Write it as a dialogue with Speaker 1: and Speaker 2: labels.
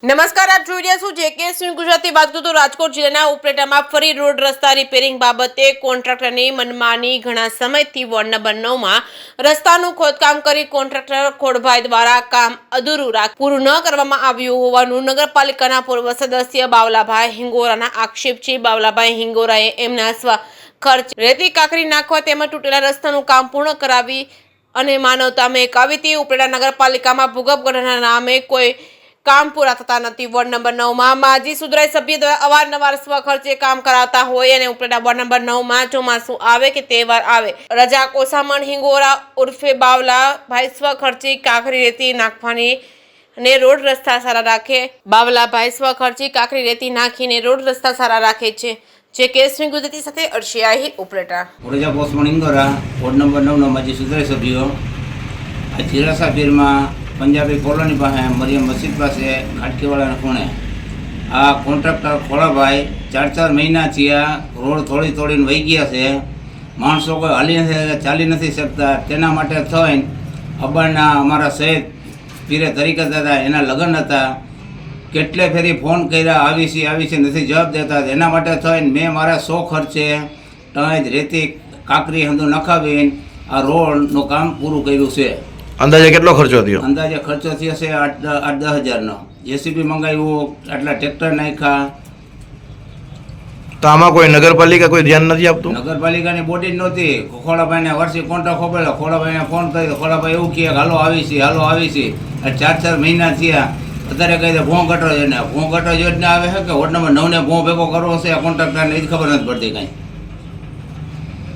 Speaker 1: નમસ્કાર, આપ જોઈ રહ્યા છો જેકે ન્યૂઝ ગુજરાતી. વાત કરું તો રાજકોટ જિલ્લાના ઉપલેટામાં ફરી રોડ રસ્તા રિપેરિંગ બાબતે કોન્ટ્રાક્ટરની મનમાની. ઘણા સમયથી વોર્ડ નંબર 9માં રસ્તાનું ખોદકામ કરી કોન્ટ્રાક્ટર ખોડભાઈ દ્વારા કામ અધૂરું પૂરું ન કરવામાં આવ્યું હોવાનું નગરપાલિકાના પૂર્વ સદસ્ય બાવલાભાઈ હિંગોરાના આક્ષેપ છે. બાવલાભાઈ હિંગોરાએ એમના ખર્ચ રેતી કાંકરી નાખવા તેમજ તૂટેલા રસ્તાનું કામ પૂર્ણ કરાવી અને માનવતા મેકાવી હતી. ઉપલેટા નગરપાલિકામાં ભૂગર્ભ ગટરના નામે કોઈ કામ પૂરા થતા નથી. વોર્ડ નંબર 9માં માજી સુધરાઈ સભ્ય દ્વારા અવારનવાર સ્વખર્ચે કામ કરાવતા હોય અને ઉપલેટા વોર્ડ નંબર 9માં ચોમાસું આવે કે તહેવાર આવે રજા કોસામણ હિંગોરા ઉર્ફે બાવલાભાઈ સ્વખર્ચે કાંકરી રેતી નાખવાની અને રોડ રસ્તા સારા રાખે. બાવલાભાઈ સ્વખર્ચે કાંકરી રેતી નાખીને રોડ રસ્તા સારા રાખે છે. જે કેસની ગુજરાતી સાથે અરશિયાહી ઉપલેટા.
Speaker 2: રજા કોસામણ હિંગોરા વોર્ડ નંબર 9નો માજી સુધરાઈ સભ્યો આ જીરાસા પીરમાં પંજાબી કોલોની પાસે મરિયમ મસ્જિદ પાસે ખાટકીવાળાના ખૂણે આ કોન્ટ્રાક્ટર ખોડાભાઈ 4 મહિના થયા રોડ તોડીને વહી ગયા છે. માણસો કોઈ ચાલી નથી શકતા. તેના માટે થઈને અબ્બાના અમારા સહિત પીરે તરીકે હતા, એના લગ્ન હતા. કેટલે ફેરી ફોન કર્યા, આવી છે નથી જવાબ દેતા. એના માટે થઈને મેં મારા 100 ખર્ચે ટંજ રેતી કાંકરી હંધુ નખાવીને આ રોડનું કામ પૂરું કર્યું છે.
Speaker 3: અંદાજે કેટલો ખર્ચો થયો?
Speaker 2: અંદાજે ખર્ચો થયો છે 8-10 હજારનો. જેસીબી મંગાવ્યું, આટલા ટ્રેક્ટર નાખ્યા.
Speaker 3: તો આમાં કોઈ નગરપાલિકા કોઈ ધ્યાન નથી આપતું?
Speaker 2: નગરપાલિકાની બોડી જ નહોતી. ખોડાભાઈને વર્ષે કોન્ટ્રાક્ટ ખોપેલો. ખોડાભાઈને ફોન કર્યો. ખોડાભાઈ એવું કહે હાલો આવી છે. 4 મહિના થયા. અત્યારે કહી દે ભોં ગટરો યોજના આવે છે કે વોર્ડ નંબર 9ને ભોં ભેગો કરવો છે. આ કોન્ટ્રાક્ટરને એ જ ખબર નથી પડતી કાંઈ.